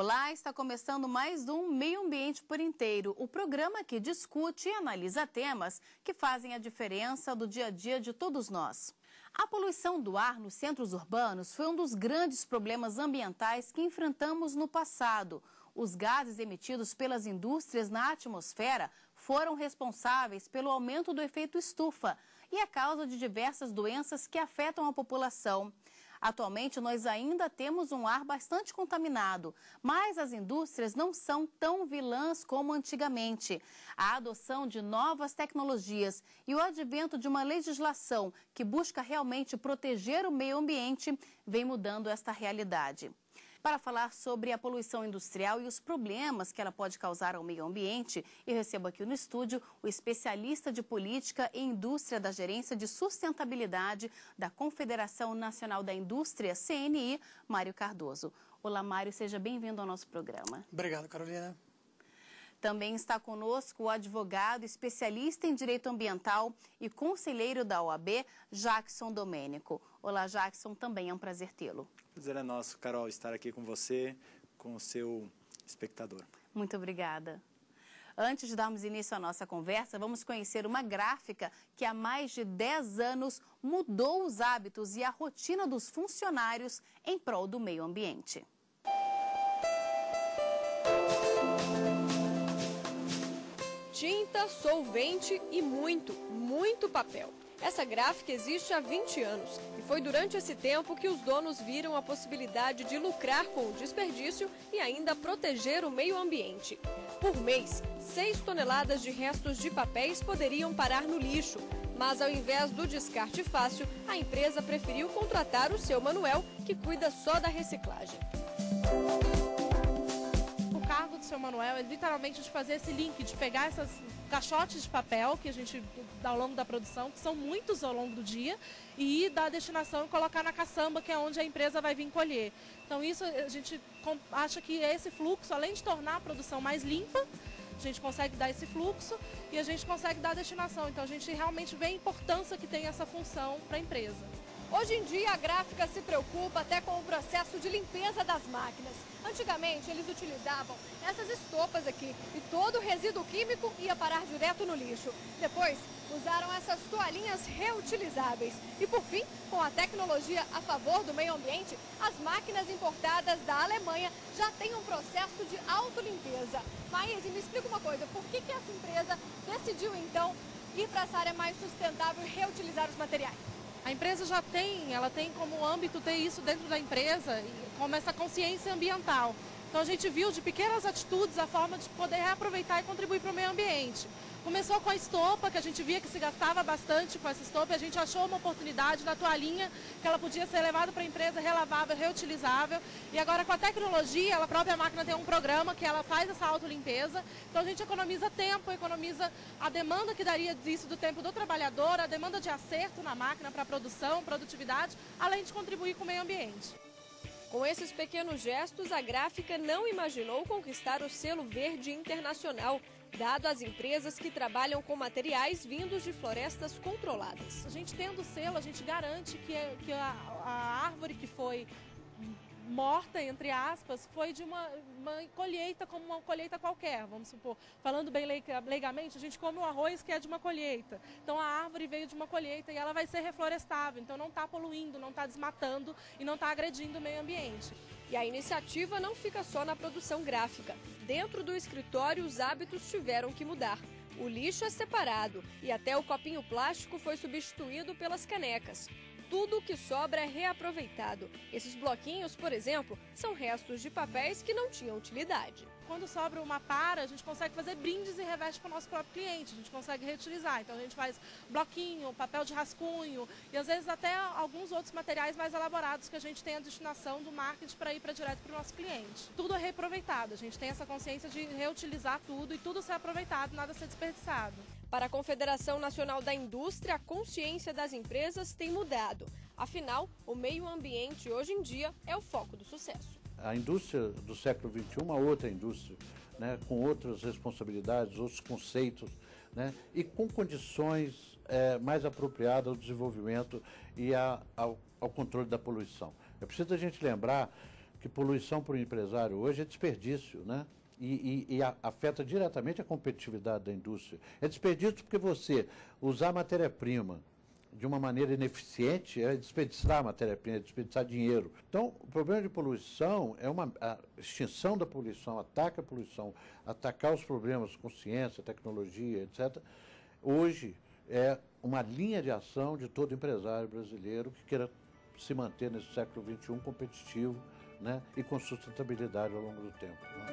Olá, está começando mais um Meio Ambiente por Inteiro, o programa que discute e analisa temas que fazem a diferença do dia a dia de todos nós. A poluição do ar nos centros urbanos foi um dos grandes problemas ambientais que enfrentamos no passado. Os gases emitidos pelas indústrias na atmosfera foram responsáveis pelo aumento do efeito estufa e a causa de diversas doenças que afetam a população. Atualmente, nós ainda temos um ar bastante contaminado, mas as indústrias não são tão vilãs como antigamente. A adoção de novas tecnologias e o advento de uma legislação que busca realmente proteger o meio ambiente vem mudando esta realidade. Para falar sobre a poluição industrial e os problemas que ela pode causar ao meio ambiente, eu recebo aqui no estúdio o especialista de política e indústria da Gerência de Sustentabilidade da Confederação Nacional da Indústria, CNI, Mário Cardoso. Olá, Mário, seja bem-vindo ao nosso programa. Obrigado, Carolina. Também está conosco o advogado, especialista em direito ambiental e conselheiro da OAB, Jackson Domênico. Olá, Jackson, também é um prazer tê-lo. Prazer é nosso, Carol, estar aqui com você, com o seu espectador. Muito obrigada. Antes de darmos início à nossa conversa, vamos conhecer uma gráfica que há mais de 10 anos mudou os hábitos e a rotina dos funcionários em prol do meio ambiente. Tinta, solvente e muito papel. Essa gráfica existe há 20 anos e foi durante esse tempo que os donos viram a possibilidade de lucrar com o desperdício e ainda proteger o meio ambiente. Por mês, 6 toneladas de restos de papéis poderiam parar no lixo, mas ao invés do descarte fácil, a empresa preferiu contratar o seu Manuel, que cuida só da reciclagem. O cargo do seu Manuel é literalmente de fazer esse link, de pegar essas caixotes de papel que a gente dá ao longo da produção, que são muitos ao longo do dia, e ir da destinação e colocar na caçamba, que é onde a empresa vai vir colher. Então isso a gente acha que esse fluxo, além de tornar a produção mais limpa, a gente consegue dar esse fluxo e a gente consegue dar a destinação. Então a gente realmente vê a importância que tem essa função para a empresa. Hoje em dia, a gráfica se preocupa até com o processo de limpeza das máquinas. Antigamente, eles utilizavam essas estopas aqui e todo o resíduo químico ia parar direto no lixo. Depois, usaram essas toalhinhas reutilizáveis. E, por fim, com a tecnologia a favor do meio ambiente, as máquinas importadas da Alemanha já têm um processo de autolimpeza. Maíse, me explica uma coisa, por que essa empresa decidiu, então, ir para essa área mais sustentável e reutilizar os materiais? A empresa ela tem como âmbito ter isso dentro da empresa, como essa consciência ambiental. Então a gente viu de pequenas atitudes a forma de poder reaproveitar e contribuir para o meio ambiente. Começou com a estopa, que a gente via que se gastava bastante com essa estopa, e a gente achou uma oportunidade da toalhinha, que ela podia ser levada para a empresa, relavável, reutilizável. E agora com a tecnologia, a própria máquina tem um programa que ela faz essa autolimpeza. Então a gente economiza tempo, economiza a demanda que daria disso do tempo do trabalhador, a demanda de acerto na máquina para produção, produtividade, além de contribuir com o meio ambiente. Com esses pequenos gestos, a gráfica não imaginou conquistar o selo verde internacional, dado às empresas que trabalham com materiais vindos de florestas controladas. A gente tendo o selo, a gente garante que a árvore que foi morta, entre aspas, foi de uma colheita, como uma colheita qualquer, vamos supor. Falando bem leigamente, a gente come o arroz que é de uma colheita. Então a árvore veio de uma colheita e ela vai ser reflorestável, então não está poluindo, não está desmatando e não está agredindo o meio ambiente. E a iniciativa não fica só na produção gráfica. Dentro do escritório, os hábitos tiveram que mudar. O lixo é separado e até o copinho plástico foi substituído pelas canecas. Tudo o que sobra é reaproveitado. Esses bloquinhos, por exemplo, são restos de papéis que não tinham utilidade. Quando sobra uma para, a gente consegue fazer brindes e reveste para o nosso próprio cliente. A gente consegue reutilizar. Então a gente faz bloquinho, papel de rascunho e às vezes até alguns outros materiais mais elaborados que a gente tem a destinação do marketing para ir direto para o nosso cliente. Tudo é reaproveitado. A gente tem essa consciência de reutilizar tudo e tudo ser aproveitado, nada ser desperdiçado. Para a Confederação Nacional da Indústria, a consciência das empresas tem mudado. Afinal, o meio ambiente hoje em dia é o foco do sucesso. A indústria do século XXI é uma outra indústria, né, com outras responsabilidades, outros conceitos, né, e com condições mais apropriadas ao desenvolvimento e ao controle da poluição. É preciso a gente lembrar que poluição para o empresário hoje é desperdício, né? E afeta diretamente a competitividade da indústria. É desperdício porque você usar matéria-prima de uma maneira ineficiente é desperdiçar matéria-prima, é desperdiçar dinheiro. Então, o problema de poluição é a extinção da poluição, ataca a poluição, atacar os problemas com ciência, tecnologia, etc. Hoje é uma linha de ação de todo empresário brasileiro que queira se manter nesse século XXI competitivo, né, e com sustentabilidade ao longo do tempo, né?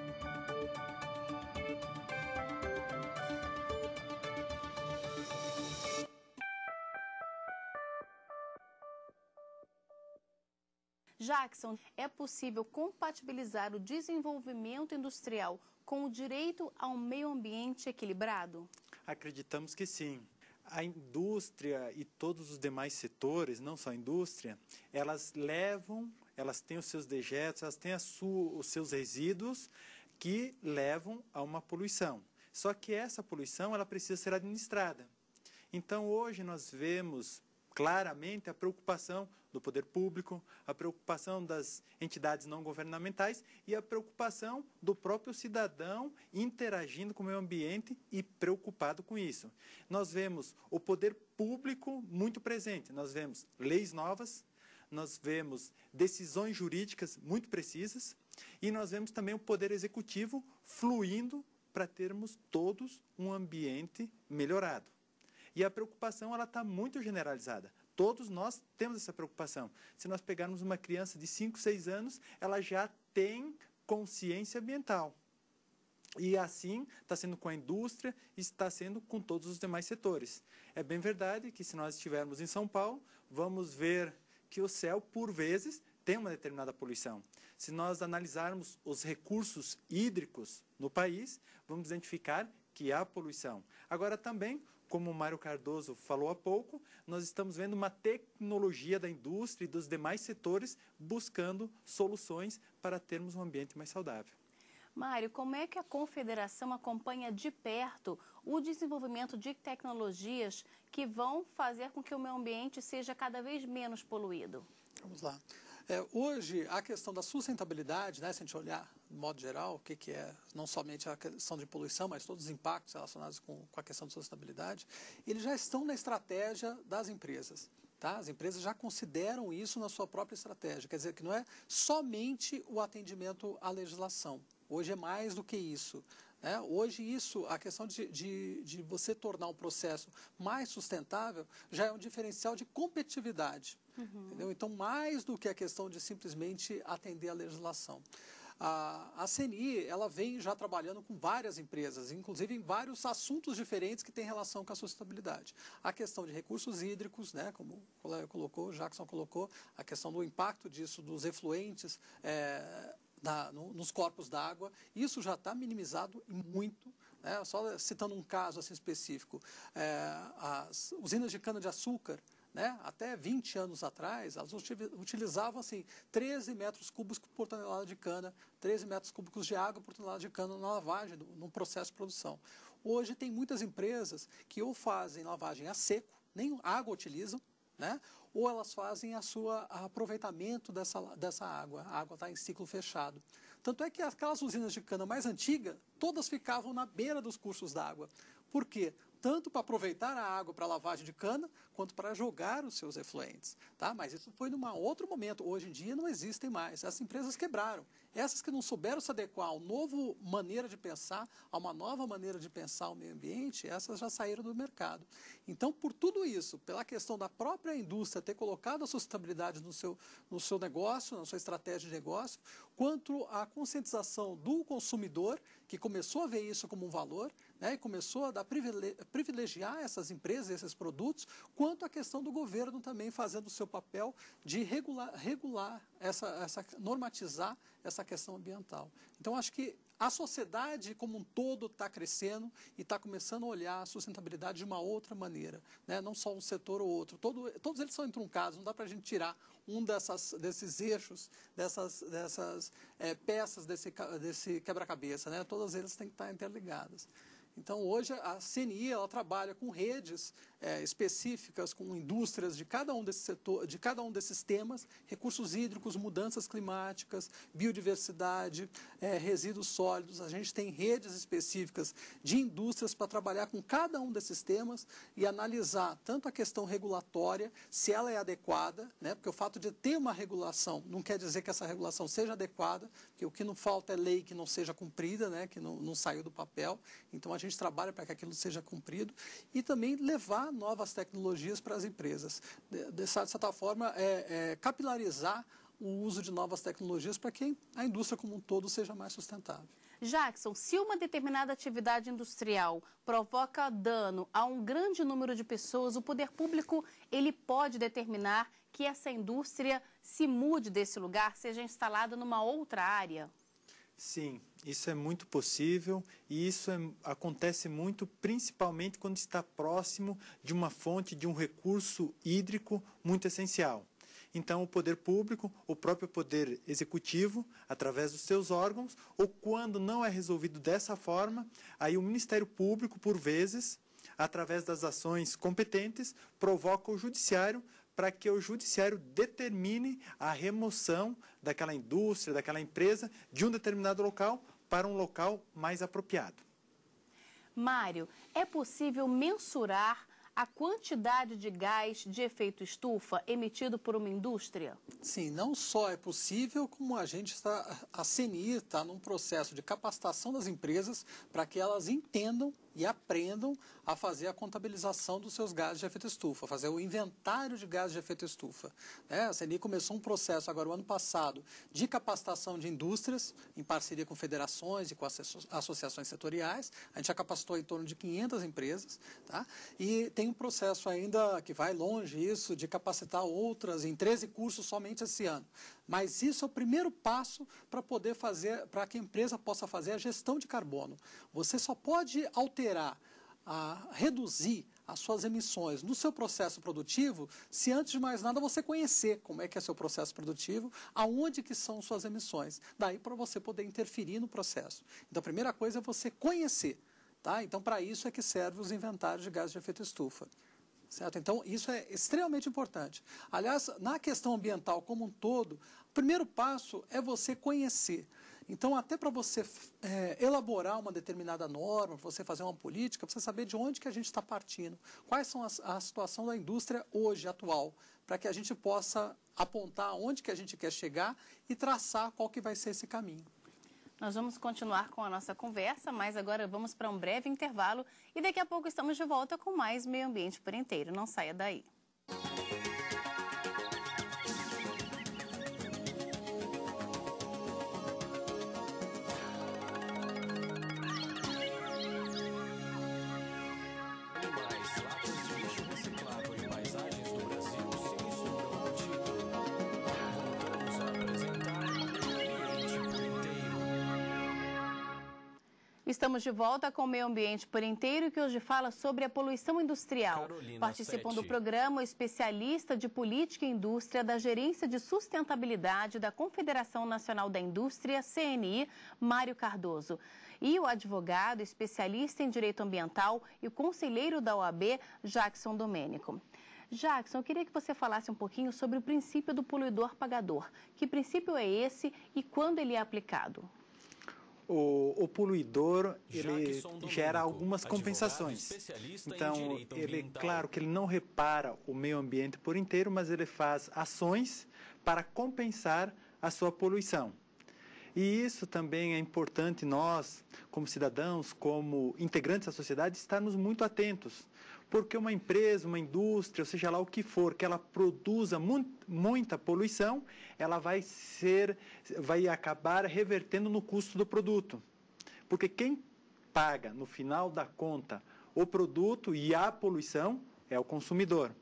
Jackson, é possível compatibilizar o desenvolvimento industrial com o direito a um meio ambiente equilibrado? Acreditamos que sim. A indústria e todos os demais setores, não só a indústria, elas têm os seus dejetos, elas têm os seus resíduos que levam a uma poluição. Só que essa poluição ela precisa ser administrada. Então, hoje nós vemos claramente a preocupação do poder público, a preocupação das entidades não governamentais e a preocupação do próprio cidadão interagindo com o meio ambiente e preocupado com isso. Nós vemos o poder público muito presente, nós vemos leis novas, nós vemos decisões jurídicas muito precisas e nós vemos também o poder executivo fluindo para termos todos um ambiente melhorado. E a preocupação está muito generalizada. Todos nós temos essa preocupação. Se nós pegarmos uma criança de 5, 6 anos, ela já tem consciência ambiental. E assim está sendo com a indústria e está sendo com todos os demais setores. É bem verdade que se nós estivermos em São Paulo, vamos ver que o céu, por vezes, tem uma determinada poluição. Se nós analisarmos os recursos hídricos no país, vamos identificar que há poluição. Agora também, como o Mário Cardoso falou há pouco, nós estamos vendo uma tecnologia da indústria e dos demais setores buscando soluções para termos um ambiente mais saudável. Mário, como é que a Confederação acompanha de perto o desenvolvimento de tecnologias que vão fazer com que o meio ambiente seja cada vez menos poluído? Vamos lá. Hoje, a questão da sustentabilidade, né, se a gente olhar de modo geral, o que é não somente a questão de poluição, mas todos os impactos relacionados com a questão de sustentabilidade, eles já estão na estratégia das empresas. Tá? As empresas já consideram isso na sua própria estratégia. Quer dizer, que não é somente o atendimento à legislação. Hoje é mais do que isso. Né? Hoje a questão de você tornar um processo mais sustentável já é um diferencial de competitividade. Entendeu? Então, mais do que a questão de simplesmente atender à legislação. A CNI, ela vem já trabalhando com várias empresas, inclusive em vários assuntos diferentes que têm relação com a sustentabilidade. A questão de recursos hídricos, né, como o colega colocou, o Jackson colocou, a questão do impacto disso, dos efluentes nos corpos d'água, isso já está minimizado e muito. Né? Só citando um caso assim, específico, as usinas de cana-de-açúcar, né? Até 20 anos atrás, elas utilizavam assim, 13 metros cúbicos por tonelada de cana, 13 metros cúbicos de água por tonelada de cana na lavagem, no processo de produção. Hoje tem muitas empresas que ou fazem lavagem a seco, nem água utilizam, né? Ou elas fazem aproveitamento dessa água. A água está em ciclo fechado. Tanto é que aquelas usinas de cana mais antigas, todas ficavam na beira dos cursos d'água. Por quê? Tanto para aproveitar a água para lavagem de cana, quanto para jogar os seus efluentes. Tá? Mas isso foi num outro momento. Hoje em dia não existem mais. Essas empresas quebraram. Essas que não souberam se adequar a uma nova maneira de pensar, a uma nova maneira de pensar o meio ambiente, essas já saíram do mercado. Então, por tudo isso, pela questão da própria indústria ter colocado a sustentabilidade no seu negócio, na sua estratégia de negócio, quanto à conscientização do consumidor, que começou a ver isso como um valor, né, e começou a privilegiar essas empresas, esses produtos, quanto à questão do governo também fazendo o seu papel de regular normatizar essa questão ambiental. Então, acho que a sociedade como um todo está crescendo e está começando a olhar a sustentabilidade de uma outra maneira, né? Não só um setor ou outro. Todos eles são entruncados, não dá para a gente tirar um desses eixos, dessas peças desse quebra-cabeça, né? Todas elas têm que estar interligadas. Então, hoje, a CNI ela trabalha com redes específicas com indústrias de cada um desses setores, de cada um desses temas, recursos hídricos, mudanças climáticas, biodiversidade, resíduos sólidos. A gente tem redes específicas de indústrias para trabalhar com cada um desses temas e analisar tanto a questão regulatória, se ela é adequada, né? Porque o fato de ter uma regulação não quer dizer que essa regulação seja adequada, porque o que não falta é lei que não seja cumprida, né? Que não saiu do papel. Então a gente trabalha para que aquilo seja cumprido e também levar novas tecnologias para as empresas. De certa forma, capilarizar o uso de novas tecnologias para que a indústria como um todo seja mais sustentável. Jackson, se uma determinada atividade industrial provoca dano a um grande número de pessoas, o poder público ele pode determinar que essa indústria se mude desse lugar, seja instalada numa outra área? Sim, isso é muito possível e isso acontece muito, principalmente quando está próximo de uma fonte, de um recurso hídrico muito essencial. Então, o poder público, o próprio poder executivo, através dos seus órgãos, ou quando não é resolvido dessa forma, aí o Ministério Público, por vezes, através das ações competentes, provoca o judiciário para que o judiciário determine a remoção daquela indústria, daquela empresa, de um determinado local para um local mais apropriado. Mário, é possível mensurar a quantidade de gás de efeito estufa emitido por uma indústria? Sim, não só é possível, como a CNI está num processo de capacitação das empresas para que elas entendam e aprendam a fazer a contabilização dos seus gases de efeito estufa, fazer o inventário de gases de efeito estufa. A CNI começou um processo agora, o ano passado, de capacitação de indústrias, em parceria com federações e com associações setoriais. A gente já capacitou em torno de 500 empresas, tá? E tem um processo ainda que vai longe isso, de capacitar outras em 13 cursos somente esse ano. Mas isso é o primeiro passo para poder fazer, para que a empresa possa fazer a gestão de carbono. Você só pode alterar, reduzir as suas emissões no seu processo produtivo se, antes de mais nada, você conhecer como é que é seu processo produtivo, aonde que são suas emissões. Daí para você poder interferir no processo. Então, a primeira coisa é você conhecer. Tá? Então, para isso é que servem os inventários de gases de efeito estufa. Certo? Então, isso é extremamente importante. Aliás, na questão ambiental como um todo, o primeiro passo é você conhecer. Então, até para você elaborar uma determinada norma, você fazer uma política, você saber de onde que a gente está partindo, quais são a situação da indústria hoje, atual, para que a gente possa apontar onde que a gente quer chegar e traçar qual que vai ser esse caminho. Nós vamos continuar com a nossa conversa, mas agora vamos para um breve intervalo e daqui a pouco estamos de volta com mais Meio Ambiente por Inteiro. Não saia daí. Estamos de volta com o Meio Ambiente por Inteiro, que hoje fala sobre a poluição industrial. Participam do programa o especialista de Política e Indústria da Gerência de Sustentabilidade da Confederação Nacional da Indústria, CNI, Mário Cardoso. E o advogado, especialista em Direito Ambiental e o conselheiro da OAB, Jackson Domênico. Jackson, eu queria que você falasse um pouquinho sobre o princípio do poluidor-pagador. Que princípio é esse e quando ele é aplicado? O poluidor, ele gera algumas compensações. Então, claro que ele não repara o meio ambiente por inteiro, mas ele faz ações para compensar a sua poluição. E isso também é importante nós, como cidadãos, como integrantes da sociedade, estarmos muito atentos. Porque uma empresa, uma indústria, ou seja lá o que for, que ela produza muita poluição, ela vai acabar revertendo no custo do produto. Porque quem paga, no final da conta, o produto e a poluição é o consumidor.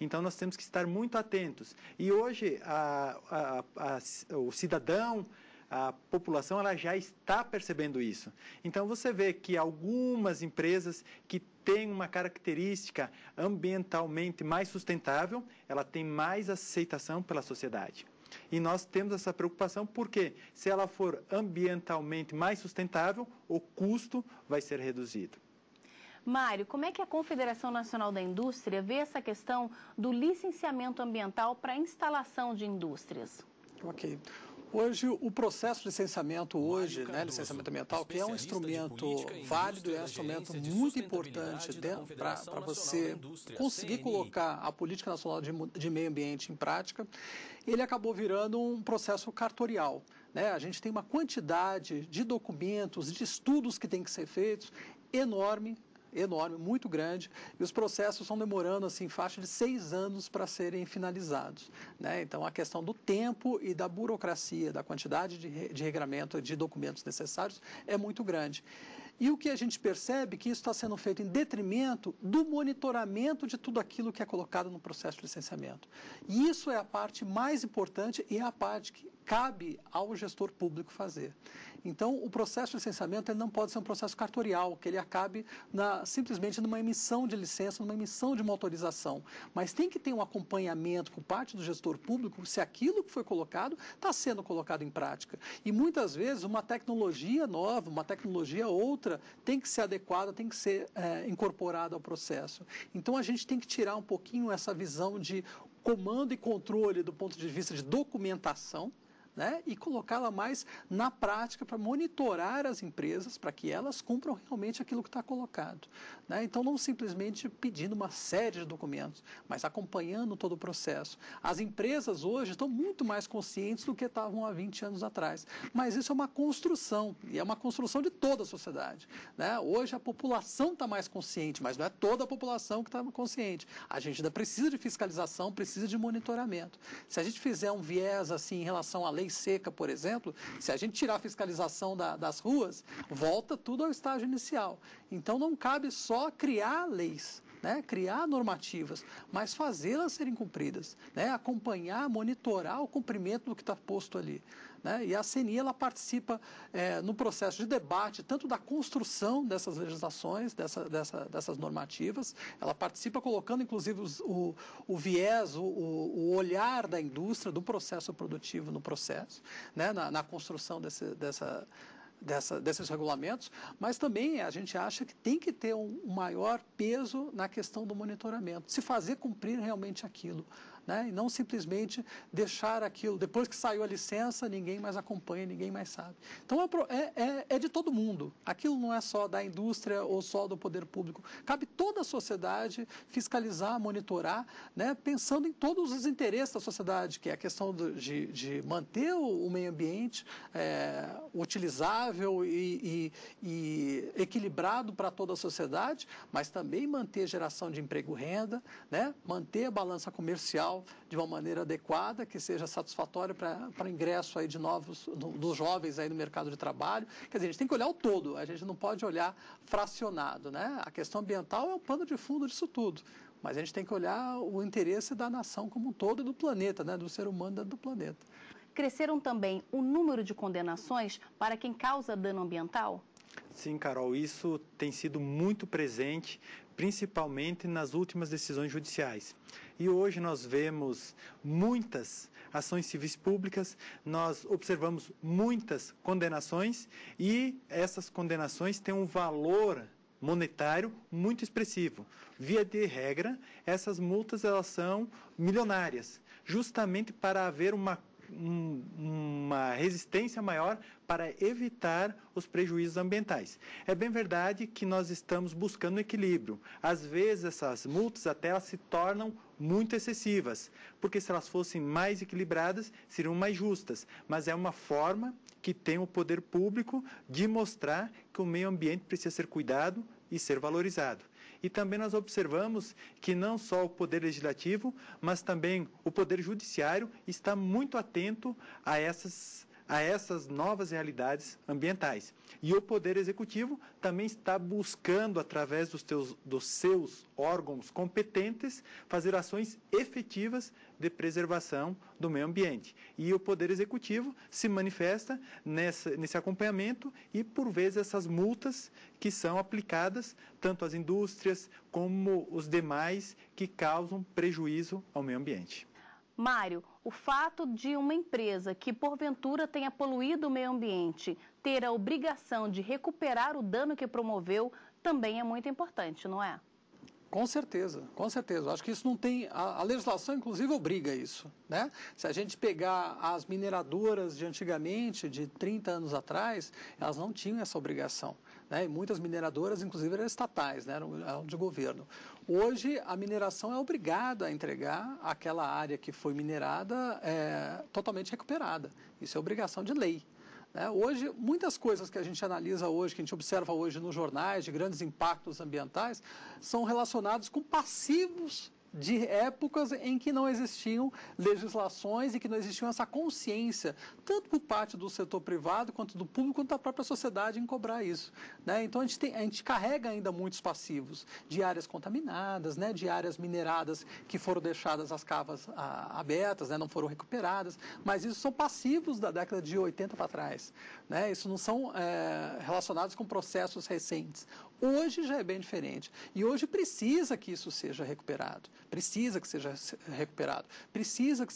Então, nós temos que estar muito atentos. E hoje, o cidadão, a população, ela já está percebendo isso. Então, você vê que algumas empresas que têm uma característica ambientalmente mais sustentável, ela tem mais aceitação pela sociedade. E nós temos essa preocupação porque, se ela for ambientalmente mais sustentável, o custo vai ser reduzido. Mário, como é que a Confederação Nacional da Indústria vê essa questão do licenciamento ambiental para a instalação de indústrias? Ok. Hoje, o processo de licenciamento licenciamento ambiental, que é um instrumento válido, é um instrumento muito importante para você conseguir colocar a Política Nacional de Meio Ambiente em prática, ele acabou virando um processo cartorial. A gente tem uma quantidade de documentos, de estudos que tem que ser feitos enorme, muito grande, e os processos estão demorando assim, faixa de 6 anos para serem finalizados. Então, a questão do tempo e da burocracia, da quantidade de regramento de documentos necessários é muito grande. E o que a gente percebe é que isso está sendo feito em detrimento do monitoramento de tudo aquilo que é colocado no processo de licenciamento. E isso é a parte mais importante e é a parte que cabe ao gestor público fazer. Então, o processo de licenciamento ele não pode ser um processo cartorial, que ele acabe simplesmente numa emissão de licença, numa emissão de uma autorização. Mas tem que ter um acompanhamento por parte do gestor público se aquilo que foi colocado está sendo colocado em prática. E muitas vezes uma tecnologia nova, uma tecnologia outra, tem que ser adequada, tem que ser incorporada ao processo. Então, a gente tem que tirar um pouquinho essa visão de comando e controle do ponto de vista de documentação, e colocá-la mais na prática para monitorar as empresas, para que elas cumpram realmente aquilo que está colocado. Então, não simplesmente pedindo uma série de documentos, mas acompanhando todo o processo. As empresas hoje estão muito mais conscientes do que estavam há 20 anos atrás, mas isso é uma construção, e é uma construção de toda a sociedade. Hoje a população está mais consciente, mas não é toda a população que está consciente. A gente ainda precisa de fiscalização, precisa de monitoramento. Se a gente fizer um viés assim em relação à lei seca, por exemplo, se a gente tirar a fiscalização das ruas, volta tudo ao estágio inicial. Então, não cabe só criar leis, criar normativas, mas fazê-las serem cumpridas, acompanhar, monitorar o cumprimento do que está posto ali. E a CNI ela participa no processo de debate, tanto da construção dessas legislações, dessas normativas, ela participa colocando, inclusive, o viés, o olhar da indústria, do processo produtivo no processo, na construção desses regulamentos, mas também a gente acha que tem que ter um maior peso na questão do monitoramento, se fazer cumprir realmente aquilo. E não simplesmente deixar aquilo, depois que saiu a licença, ninguém mais acompanha, ninguém mais sabe. Então, é de todo mundo. Aquilo não é só da indústria ou só do poder público. Cabe toda a sociedade fiscalizar, monitorar, pensando em todos os interesses da sociedade, que é a questão de manter o meio ambiente utilizável e equilibrado para toda a sociedade, mas também manter geração de emprego e renda, manter a balança comercial de uma maneira adequada, que seja satisfatória para ingresso aí dos jovens aí no mercado de trabalho. Quer dizer, a gente tem que olhar o todo, a gente não pode olhar fracionado. A questão ambiental é o pano de fundo disso tudo, mas a gente tem que olhar o interesse da nação como um todo e do planeta, do ser humano dentro do planeta. Cresceram também o número de condenações para quem causa dano ambiental? Sim, Carol, isso tem sido muito presente, principalmente nas últimas decisões judiciais. E hoje nós vemos muitas ações civis públicas, nós observamos muitas condenações e essas condenações têm um valor monetário muito expressivo. Via de regra, essas multas elas são milionárias, justamente para haver uma resistência maior para evitar os prejuízos ambientais. É bem verdade que nós estamos buscando um equilíbrio. Às vezes, essas multas até elas se tornam muito excessivas, porque se elas fossem mais equilibradas, seriam mais justas. Mas é uma forma que tem o poder público de mostrar que o meio ambiente precisa ser cuidado e ser valorizado. E também nós observamos que não só o Poder Legislativo, mas também o Poder Judiciário está muito atento a essas novas realidades ambientais. E o Poder Executivo também está buscando, através dos seus órgãos competentes, fazer ações efetivas de preservação do meio ambiente. E o Poder Executivo se manifesta nesse acompanhamento e, por vezes, essas multas que são aplicadas tanto às indústrias como os demais que causam prejuízo ao meio ambiente. Mário, o fato de uma empresa que porventura tenha poluído o meio ambiente ter a obrigação de recuperar o dano que promoveu também é muito importante, não é? Com certeza, com certeza. Eu acho que isso não tem... A legislação, inclusive, obriga isso, né? Se a gente pegar as mineradoras de antigamente, de 30 anos atrás, elas não tinham essa obrigação, né? E muitas mineradoras, inclusive, eram estatais, né? Eram de governo. Hoje, a mineração é obrigada a entregar aquela área que foi minerada totalmente recuperada. Isso é obrigação de lei. Hoje, muitas coisas que a gente analisa hoje, que a gente observa hoje nos jornais, de grandes impactos ambientais, são relacionados com passivos de épocas em que não existiam legislações e que não existia essa consciência, tanto por parte do setor privado, quanto do público, quanto da própria sociedade em cobrar isso, né? Então, a gente carrega ainda muitos passivos de áreas contaminadas, né? De áreas mineradas que foram deixadas as cavas abertas, né? Não foram recuperadas, mas isso são passivos da década de 80 para trás, né? Isso não são relacionados com processos recentes. Hoje já é bem diferente. E hoje precisa que isso seja recuperado. Precisa que seja recuperado. Precisa que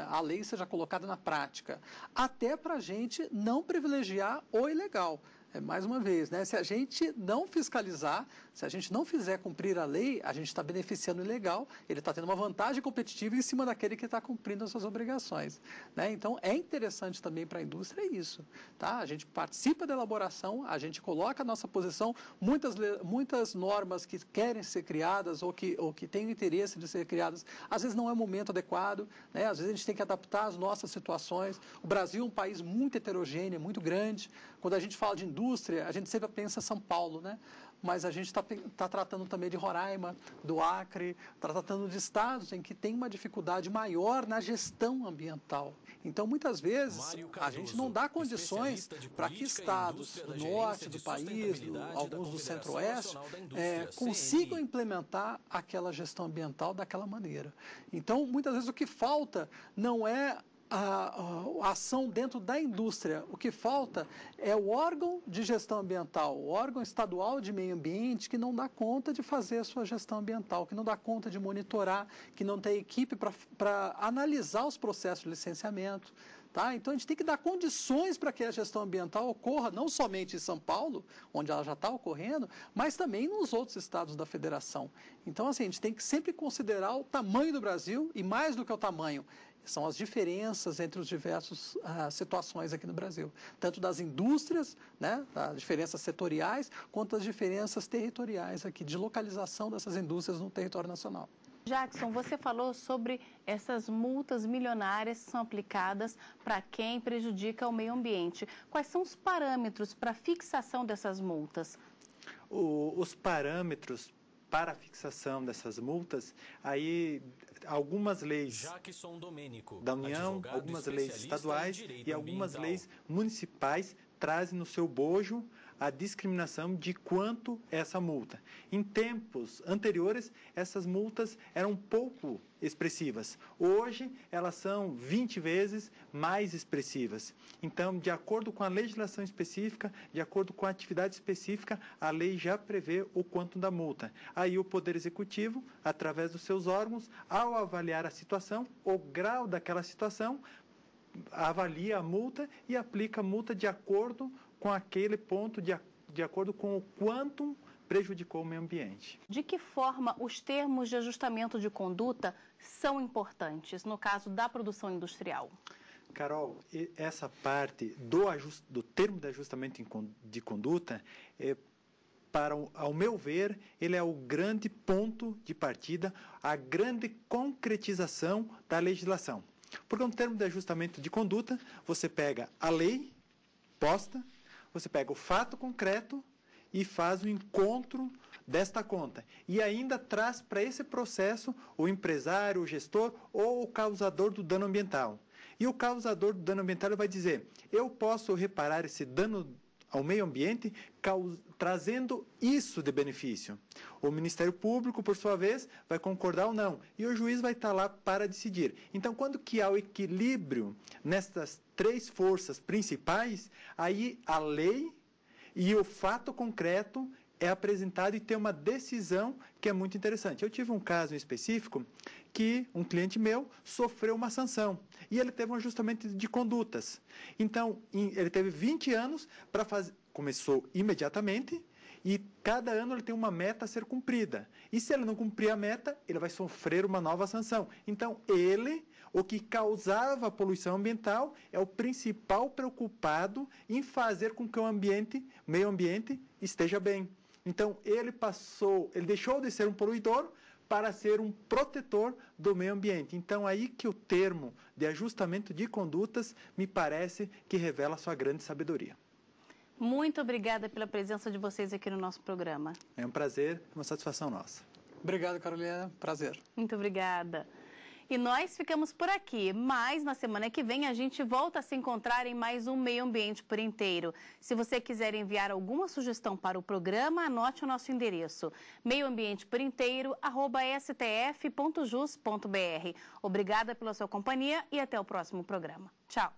a lei seja colocada na prática. Até para a gente não privilegiar o ilegal. Mais uma vez, né? Se a gente não fiscalizar, se a gente não fizer cumprir a lei, a gente está beneficiando o ilegal, ele está tendo uma vantagem competitiva em cima daquele que está cumprindo as suas obrigações, né? Então, é interessante também para a indústria isso, tá? A gente participa da elaboração, a gente coloca a nossa posição, muitas normas que querem ser criadas ou que têm o interesse de ser criadas, às vezes não é o momento adequado, né? Às vezes a gente tem que adaptar as nossas situações. O Brasil é um país muito heterogêneo, muito grande. Quando a gente fala de indústria, a gente sempre pensa em São Paulo, né? Mas a gente está tratando também de Roraima, do Acre, está tratando de estados em que tem uma dificuldade maior na gestão ambiental. Então, muitas vezes, a gente não dá condições para que estados do norte do país, alguns do centro-oeste, consigam implementar aquela gestão ambiental daquela maneira. Então, muitas vezes, o que falta não é a ação dentro da indústria. O que falta é o órgão de gestão ambiental, o órgão estadual de meio ambiente que não dá conta de fazer a sua gestão ambiental, que não dá conta de monitorar, que não tem equipe para analisar os processos de licenciamento. Tá? Então, a gente tem que dar condições para que a gestão ambiental ocorra, não somente em São Paulo, onde ela já está ocorrendo, mas também nos outros estados da federação. Então, assim, a gente tem que sempre considerar o tamanho do Brasil e, mais do que o tamanho, são as diferenças entre as diversas situações aqui no Brasil. Tanto das indústrias, né, as diferenças setoriais, quanto as diferenças territoriais aqui, de localização dessas indústrias no território nacional. Jackson, você falou sobre essas multas milionárias que são aplicadas para quem prejudica o meio ambiente. Quais são os parâmetros para a fixação dessas multas? Os parâmetros para a fixação dessas multas, aí algumas leis da União, algumas leis estaduais e algumas leis municipais trazem no seu bojo a discriminação de quanto é essa multa. Em tempos anteriores, essas multas eram pouco expressivas. Hoje, elas são 20 vezes mais expressivas. Então, de acordo com a legislação específica, de acordo com a atividade específica, a lei já prevê o quanto da multa. Aí o Poder Executivo, através dos seus órgãos, ao avaliar a situação, o grau daquela situação, avalia a multa e aplica a multa de acordo com aquele ponto, de acordo com o quanto prejudicou o meio ambiente. De que forma os termos de ajustamento de conduta são importantes no caso da produção industrial? Carol, essa parte do termo de ajustamento de conduta, ao meu ver, ele é o grande ponto de partida, a grande concretização da legislação. Porque um termo de ajustamento de conduta, você pega a lei posta, você pega o fato concreto e faz o encontro desta conta. E ainda traz para esse processo o empresário, o gestor ou o causador do dano ambiental. E o causador do dano ambiental vai dizer, eu posso reparar esse dano ao meio ambiente trazendo isso de benefício. O Ministério Público, por sua vez, vai concordar ou não. E o juiz vai estar lá para decidir. Então, quando que há o equilíbrio nestas três forças principais, aí a lei e o fato concreto é apresentado e tem uma decisão que é muito interessante. Eu tive um caso específico que um cliente meu sofreu uma sanção. e ele teve um ajustamento de condutas. Então, ele teve 20 anos para fazer, começou imediatamente, e cada ano ele tem uma meta a ser cumprida. E se ele não cumprir a meta, ele vai sofrer uma nova sanção. Então, o que causava poluição ambiental, é o principal preocupado em fazer com que o meio ambiente esteja bem. Então, ele deixou de ser um poluidor para ser um protetor do meio ambiente. Então, aí que o termo de ajustamento de condutas me parece que revela sua grande sabedoria. Muito obrigada pela presença de vocês aqui no nosso programa. É um prazer, uma satisfação nossa. Obrigado, Carolina. Prazer. Muito obrigada. E nós ficamos por aqui, mas na semana que vem a gente volta a se encontrar em mais um Meio Ambiente por Inteiro. Se você quiser enviar alguma sugestão para o programa, anote o nosso endereço, meioambienteporinteiro@stf.jus.br. Obrigada pela sua companhia e até o próximo programa. Tchau.